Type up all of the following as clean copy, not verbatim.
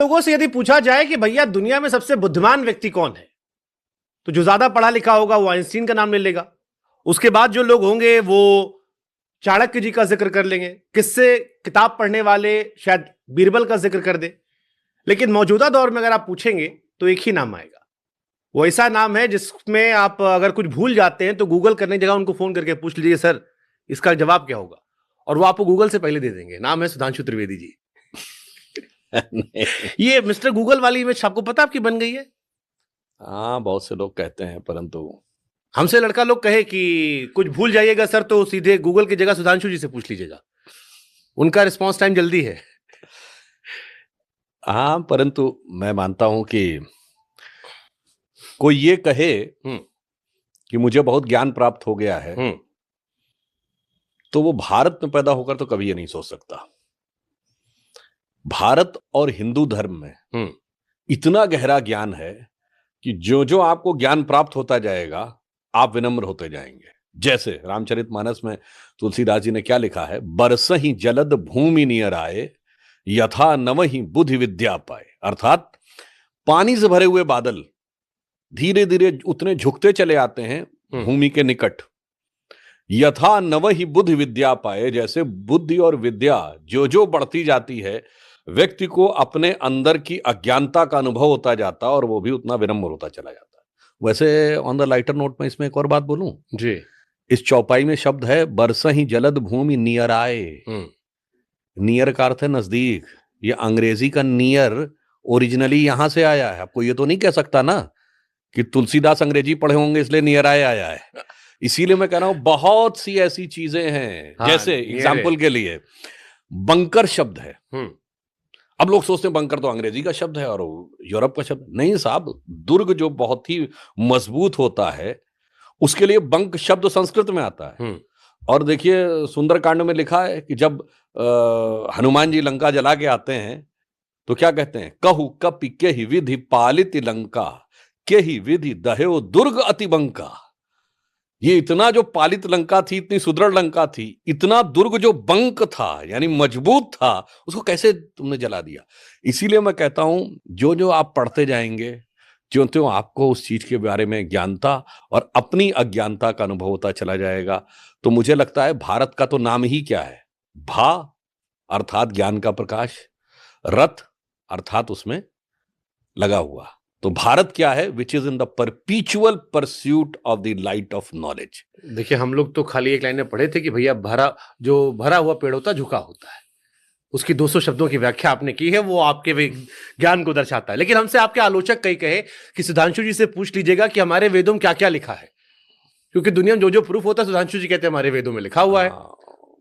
लोगों से यदि पूछा जाए कि भैया दुनिया में सबसे बुद्धिमान व्यक्ति कौन है, तो जो ज्यादा पढ़ा लिखा होगा वो आइंस्टीन का नाम ले लेगा। उसके बाद जो लोग होंगे वो चाणक्य जी का जिक्र कर लेंगे। किससे किताब पढ़ने वाले शायद बीरबल का जिक्र कर दे। लेकिन मौजूदा दौर में अगर आप पूछेंगे तो एक ही नाम आएगा। वो ऐसा नाम है जिसमें आप अगर कुछ भूल जाते हैं तो गूगल करने की जगह उनको फोन करके पूछ लीजिए, सर इसका जवाब क्या होगा, और वो आपको गूगल से पहले दे देंगे। नाम है सुधांशु त्रिवेदी जी। ये मिस्टर गूगल वाली इमेज आपको पता आपकी बन गई है। हाँ, बहुत से लोग कहते हैं, परंतु हमसे लड़का लोग कहे कि कुछ भूल जाइएगा सर तो सीधे गूगल की जगह सुधांशु जी से पूछ लीजिएगा, उनका रिस्पांस टाइम जल्दी है। हाँ, परंतु मैं मानता हूं कि कोई ये कहे कि मुझे बहुत ज्ञान प्राप्त हो गया है, तो वो भारत में पैदा होकर तो कभी ये नहीं सोच सकता। भारत और हिंदू धर्म में इतना गहरा ज्ञान है कि जो जो आपको ज्ञान प्राप्त होता जाएगा आप विनम्र होते जाएंगे। जैसे रामचरितमानस में तुलसीदास जी ने क्या लिखा है, बरसहि जलद भूमि नियर आए, यथा नवहि बुद्धि विद्या पाए। अर्थात पानी से भरे हुए बादल धीरे धीरे उतने झुकते चले आते हैं भूमि के निकट। यथा नवहि बुद्धि विद्या पाए, जैसे बुद्धि और विद्या जो जो बढ़ती जाती है व्यक्ति को अपने अंदर की अज्ञानता का अनुभव होता जाता और वो भी उतना विनम्र होता चला जाता है। वैसे ऑन द लाइटर नोट में इसमें एक और बात बोलूं जी, इस चौपाई में शब्द है बरसहि जलद भूमि नियर आए। नियर का अर्थ है नजदीक। ये अंग्रेजी का नियर ओरिजिनली यहां से आया है। आपको ये तो नहीं कह सकता ना कि तुलसीदास अंग्रेजी पढ़े होंगे इसलिए नियर आए आया है। इसीलिए मैं कह रहा हूं बहुत सी ऐसी चीजें हैं। हाँ, जैसे एग्जाम्पल के लिए बंकर शब्द है। अब लोग सोचते हैं बंकर तो अंग्रेजी का शब्द है और यूरोप का शब्द। नहीं साहब, दुर्ग जो बहुत ही मजबूत होता है उसके लिए बंक शब्द संस्कृत में आता है। और देखिए सुंदरकांड में लिखा है कि जब हनुमान जी लंका जला के आते हैं तो क्या कहते हैं, कहु कपि केहि विधि पालित लंका, केहि विधि दह्यो दुर्ग अति बंका। ये इतना जो पालित लंका थी, इतनी सुदृढ़ लंका थी, इतना दुर्ग जो बंक था यानी मजबूत था, उसको कैसे तुमने जला दिया। इसीलिए मैं कहता हूं जो जो आप पढ़ते जाएंगे ज्यों त्यों आपको उस चीज के बारे में ज्ञानता और अपनी अज्ञानता का अनुभव होता चला जाएगा। तो मुझे लगता है भारत का तो नाम ही क्या है, भा अर्थात ज्ञान का प्रकाश, रथ अर्थात उसमें लगा हुआ। तो भारत क्या है, which is in the परपीचुअल pursuit of the light of knowledge. देखिए हम लोग तो खाली एक लाइन में पढ़े थे कि भैया भरा हुआ पेड़ होता झुका होता है। उसकी 200 शब्दों की व्याख्या आपने की है, वो आपके ज्ञान को दर्शाता है। लेकिन हमसे आपके आलोचक कई कहे कि सुधांशु जी से पूछ लीजिएगा कि हमारे वेदों में क्या क्या लिखा है, क्योंकि दुनिया में जो जो प्रूफ होता है सुधांशु जी कहते हैं हमारे वेदों में लिखा हुआ है।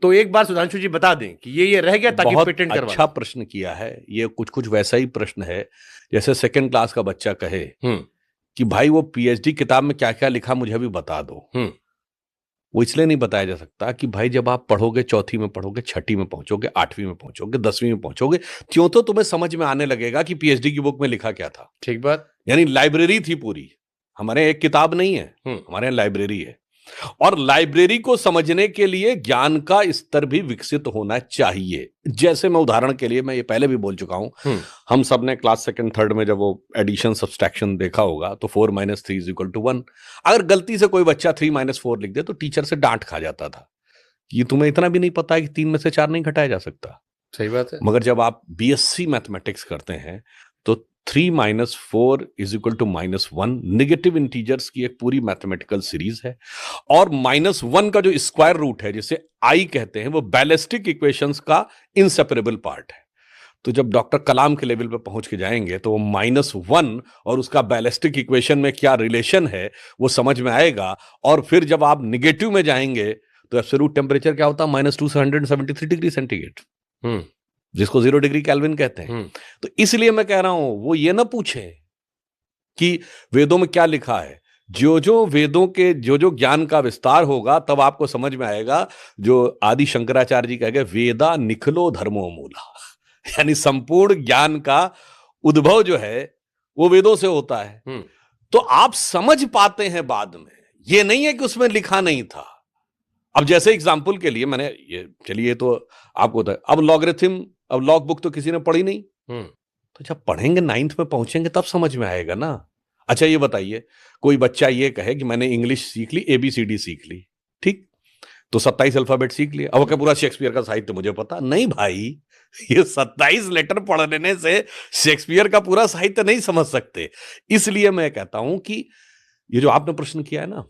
तो एक बार सुधांशु जी बता दें कि ये रह गया ताकि पेटेंट करवा। अच्छा प्रश्न किया है। ये कुछ कुछ वैसा ही प्रश्न है जैसे सेकंड क्लास का बच्चा कहे कि भाई वो पीएचडी किताब में क्या क्या लिखा मुझे भी बता दो। वो इसलिए नहीं बताया जा सकता कि भाई जब आप पढ़ोगे, चौथी में पढ़ोगे, छठी में पहुंचोगे, 8वीं में पहुंचोगे, 10वीं में पहुंचोगे, त्यों तो तुम्हें समझ में आने लगेगा कि पीएचडी की बुक में लिखा क्या था। ठीक बात। यानी लाइब्रेरी थी पूरी। हमारे एक किताब नहीं है, हमारे यहाँ लाइब्रेरी है। और लाइब्रेरी को समझने के लिए ज्ञान का स्तर भी विकसित होना चाहिए। जैसे मैं उदाहरण के लिए, मैं ये पहले भी बोल चुका हूं, हम सब ने क्लास सेकंड थर्ड में जब वो एडिशन सब्सट्रैक्शन देखा होगा तो 4 - 3 = 1। अगर गलती से कोई बच्चा 3 - 4 लिख दे तो टीचर से डांट खा जाता था कि तुम्हें इतना भी नहीं पता है कि 3 में से 4 नहीं घटाया जा सकता। सही बात है। मगर जब आप बीएससी मैथमेटिक्स करते हैं तो 3 - 4 = -1 नेगेटिव इंटीजर्स की एक पूरी मैथमेटिकल सीरीज है। और -1 का जो स्क्वायर रूट है जिसे आई कहते हैं, वो बैलिस्टिक इक्वेशंस का इनसेपरेबल पार्ट है। तो जब डॉक्टर कलाम के लेवल पे पहुंच के जाएंगे तो वो -1 और उसका बैलिस्टिक इक्वेशन में क्या रिलेशन है वो समझ में आएगा। और फिर जब आप निगेटिव में जाएंगे तो एब्सोल्यूट टेम्परेचर क्या होता है, -2 से 173 डिग्री सेंटीग्रेड, जिसको 0 डिग्री केल्विन कहते हैं। तो इसलिए मैं कह रहा हूं वो ये ना पूछे कि वेदों में क्या लिखा है। जो जो वेदों के जो जो ज्ञान का विस्तार होगा तब आपको समझ में आएगा। जो आदि शंकराचार्य जी कह गए, वेदा निखलो धर्मो मूला, यानी संपूर्ण ज्ञान का उद्भव जो है वो वेदों से होता है। तो आप समझ पाते हैं बाद में, ये नहीं है कि उसमें लिखा नहीं था। अब जैसे एग्जाम्पल के लिए मैंने ये, चलिए तो आपको अब लॉगरिथम, अब लॉग बुक तो किसी ने पढ़ी नहीं, तो जब पढ़ेंगे 9th में पहुंचेंगे तब समझ में आएगा ना। अच्छा ये बताइए, कोई बच्चा ये कहे कि मैंने इंग्लिश सीख ली, ABCD सीख ली, ठीक, तो 27 अल्फाबेट सीख लिया, अब क्या पूरा शेक्सपियर का साहित्य मुझे पता? नहीं भाई, ये 27 लेटर पढ़ने से शेक्सपियर का पूरा साहित्य नहीं समझ सकते। इसलिए मैं कहता हूं कि ये जो आपने प्रश्न किया है ना,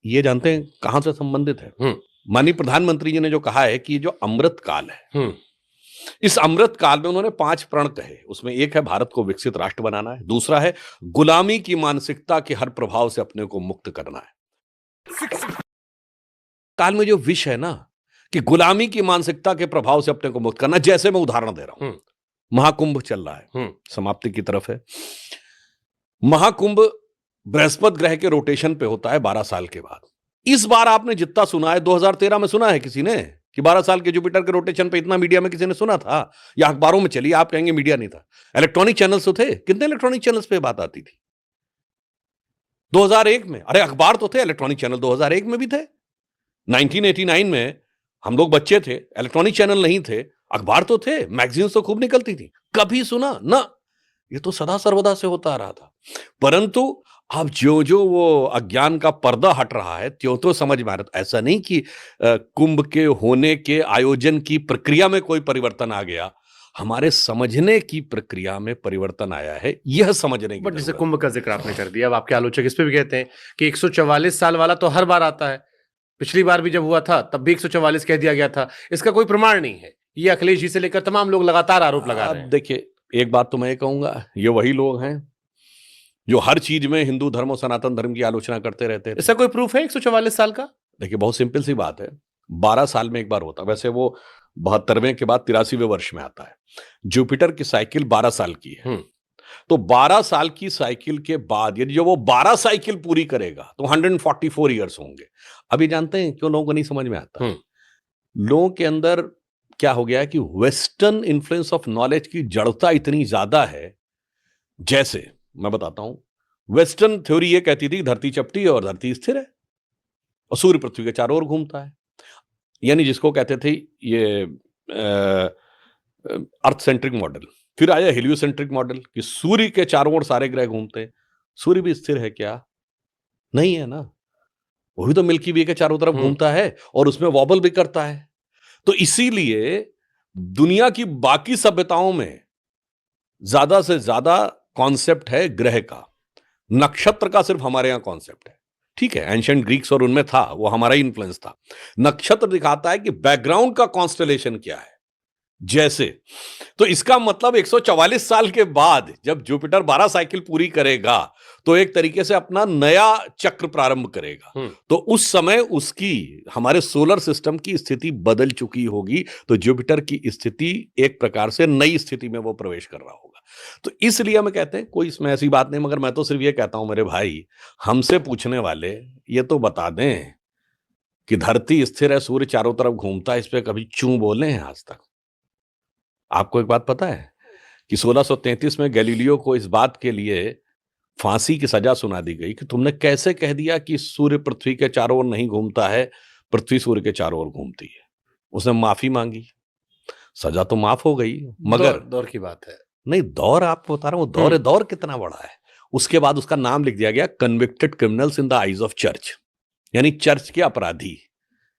ये जानते हैं कहां से संबंधित है? माननीय प्रधानमंत्री जी ने जो कहा है कि ये जो अमृत काल है, इस अमृत काल में उन्होंने 5 प्रण कहे। उसमें एक है भारत को विकसित राष्ट्र बनाना है, दूसरा है गुलामी की मानसिकता के हर प्रभाव से अपने को मुक्त करना है। काल में जो विष है ना कि गुलामी की मानसिकता के प्रभाव से अपने को मुक्त करना, जैसे मैं उदाहरण दे रहा हूं, महाकुंभ चल रहा है, समाप्ति की तरफ है। महाकुंभ बृहस्पति ग्रह के रोटेशन पे होता है 12 साल के बाद। इस बार आपने जितना सुना है, 2013 में सुना है किसी ने कि 12 साल के जुपिटर के रोटेशन पे इतना मीडिया में किसी ने सुना था? या अखबारों में चली, आप कहेंगे मीडिया नहीं था, इलेक्ट्रॉनिक चैनल्स तो थे। कितने इलेक्ट्रॉनिक चैनल्स पे बात आती थी 2001 में? अरे अखबार तो थे, इलेक्ट्रॉनिक चैनल 2001 में भी थे। 1989 में हम लोग बच्चे थे, इलेक्ट्रॉनिक चैनल नहीं थे, अखबार तो थे, मैगजीन्स तो खूब निकलती थी। कभी सुना ना? ये तो सदा सर्वदा से होता आ रहा था। परंतु अब जो जो वो अज्ञान का पर्दा हट रहा है, त्यों तो समझ में आ रहा। ऐसा नहीं कि कुंभ के होने के आयोजन की प्रक्रिया में कोई परिवर्तन आ गया, हमारे समझने की प्रक्रिया में परिवर्तन आया है, यह समझने की। बट जैसे कुंभ का जिक्र आपने कर दिया, अब आपके आलोचक इस पे भी कहते हैं कि 144 साल वाला तो हर बार आता है, पिछली बार भी जब हुआ था तब भी 144 कह दिया गया था, इसका कोई प्रमाण नहीं है। ये अखिलेश जी से लेकर तमाम लोग लगातार आरोप लगा रहे हैं। देखिए, एक बात तो मैं ये कहूंगा, ये वही लोग हैं जो हर चीज में हिंदू धर्म और सनातन धर्म की आलोचना करते रहते हैं। इसका कोई प्रूफ है 144 साल का? देखिए, बहुत सिंपल सी बात है, 12 साल में एक बार होता है। वैसे वो 72वें के बाद 83वें वर्ष में आता है। जुपिटर की साइकिल 12 साल की है, तो 12 साल की साइकिल के बाद यदि जो वो 12 साइकिल पूरी करेगा तो 144 ईयर्स होंगे। अभी जानते हैं क्यों लोगों को नहीं समझ में आता? लोगों के अंदर क्या हो गया है कि वेस्टर्न इन्फ्लुएंस ऑफ नॉलेज की जड़ता इतनी ज्यादा है। जैसे मैं बताता हूं, वेस्टर्न थ्योरी ये कहती थी धरती चपटी है और धरती स्थिर है और सूर्य पृथ्वी के चारों ओर घूमता है, यानी जिसको कहते थे ये अर्थ सेंट्रिक मॉडल। फिर आया हेलियोसेंट्रिक मॉडल कि सूर्य के चारों ओर सारे ग्रह घूमते हैं। सूर्य भी स्थिर है क्या? नहीं है ना, वो भी तो मिल्की वे के चारों तरफ घूमता है और उसमें वॉबल भी करता है। तो इसीलिए दुनिया की बाकी सभ्यताओं में ज्यादा से ज्यादा कॉन्सेप्ट है ग्रह का, नक्षत्र का सिर्फ हमारे यहां कॉन्सेप्ट है। ठीक है, एंशिएंट ग्रीक्स और उनमें था, वो हमारा ही इन्फ्लुएंस था। नक्षत्र दिखाता है कि बैकग्राउंड का कॉन्स्टेलेशन क्या है। जैसे तो इसका मतलब 144 साल के बाद जब जुपिटर 12 साइकिल पूरी करेगा तो एक तरीके से अपना नया चक्र प्रारंभ करेगा। तो उस समय उसकी हमारे सोलर सिस्टम की स्थिति बदल चुकी होगी, तो जुपिटर की स्थिति एक प्रकार से नई स्थिति में वो प्रवेश कर रहा होगा। तो इसलिए हम कहते हैं कोई इसमें ऐसी बात नहीं, मगर मैं तो सिर्फ ये कहता हूं मेरे भाई, हमसे पूछने वाले ये तो बता दें कि धरती स्थिर है, सूर्य चारों तरफ घूमता है, इस पे कभी चूं बोले हैं आज तक? आपको एक बात पता है कि 1633 में गैलीलियो को इस बात के लिए फांसी की सजा सुना दी गई कि तुमने कैसे कह दिया कि सूर्य पृथ्वी के चारों ओर नहीं घूमता है, पृथ्वी सूर्य के चारों ओर घूमती है। उसने माफी मांगी, सजा तो माफ हो गई, मगर दौर की बात है। नहीं, दौर आपको बता रहा हूं, दौर कितना बड़ा है। उसके बाद उसका नाम लिख दिया गया convicted criminals in the eyes of church, यानी चर्च के अपराधी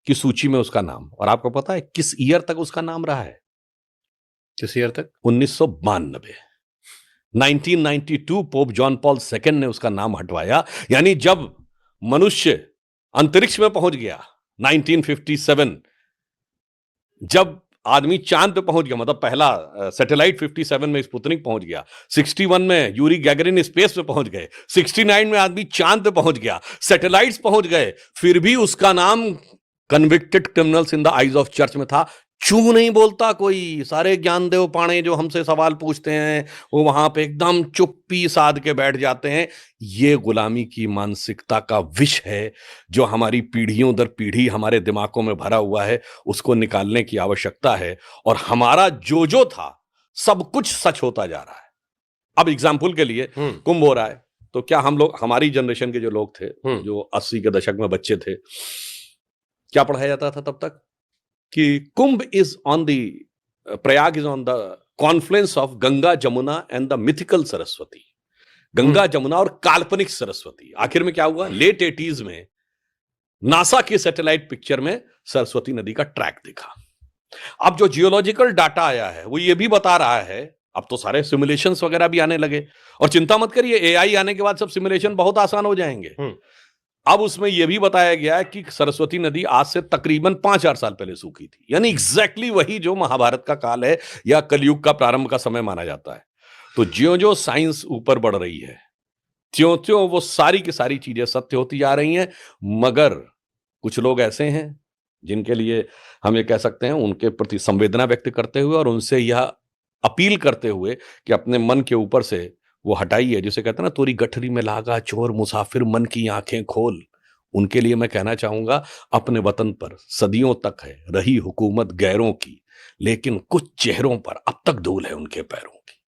की सूची में उसका नाम। और आपको पता है किस ईयर तक उसका नाम रहा है? किस ईयर तक? 1992। 1992 पोप जॉन पॉल II ने उसका नाम हटवाया, यानी जब मनुष्य अंतरिक्ष में पहुंच गया 1957, जब आदमी चांद पे पहुंच गया, मतलब पहला सैटेलाइट 57 में स्पुतनिक पहुंच गया, 61 में यूरी गैगरिन स्पेस पे पहुंच गए, 69 में आदमी चांद पे पहुंच गया, सैटेलाइट्स पहुंच गए, फिर भी उसका नाम convicted criminals in the eyes of church में था। चूं नहीं बोलता कोई। सारे ज्ञानदेव पाणे जो हमसे सवाल पूछते हैं वो वहां पे एकदम चुप्पी साध के बैठ जाते हैं। ये गुलामी की मानसिकता का विष है जो हमारी पीढ़ियों दर पीढ़ी हमारे दिमागों में भरा हुआ है, उसको निकालने की आवश्यकता है। और हमारा जो था सब कुछ सच होता जा रहा है। अब एग्जाम्पल के लिए कुंभ हो रहा है, तो क्या हम लोग, हमारी जनरेशन के जो लोग थे, जो 80 के दशक में बच्चे थे, क्या पढ़ाया जाता था तब तक कि Kumbh is on the, Prayag is on the confluence of Ganga Jamuna and the mythical Saraswati, Ganga Jamuna और काल्पनिक सरस्वती। आखिर में क्या हुआ, लेट 80s में नासा की सैटेलाइट पिक्चर में सरस्वती नदी का ट्रैक दिखा। अब जो जियोलॉजिकल डाटा आया है वो ये भी बता रहा है, अब तो सारे सिमुलेशंस वगैरह भी आने लगे, और चिंता मत करिए, एआई आने के बाद सब सिमुलेशन बहुत आसान हो जाएंगे। अब उसमें यह भी बताया गया है कि सरस्वती नदी आज से तकरीबन 5000 साल पहले सूखी थी, यानी एग्जैक्टली वही जो महाभारत का काल है या कलयुग का प्रारंभ का समय माना जाता है। तो ज्यों ज्यों साइंस ऊपर बढ़ रही है, त्यों त्यों वो सारी की सारी चीजें सत्य होती जा रही हैं। मगर कुछ लोग ऐसे हैं जिनके लिए हम ये कह सकते हैं, उनके प्रति संवेदना व्यक्त करते हुए और उनसे यह अपील करते हुए कि अपने मन के ऊपर से वो हटाइए, जिसे कहते हैं ना, तोरी गठरी में लागा चोर मुसाफिर मन की आंखें खोल। उनके लिए मैं कहना चाहूंगा, अपने वतन पर सदियों तक है रही हुकूमत गैरों की, लेकिन कुछ चेहरों पर अब तक धूल है उनके पैरों की।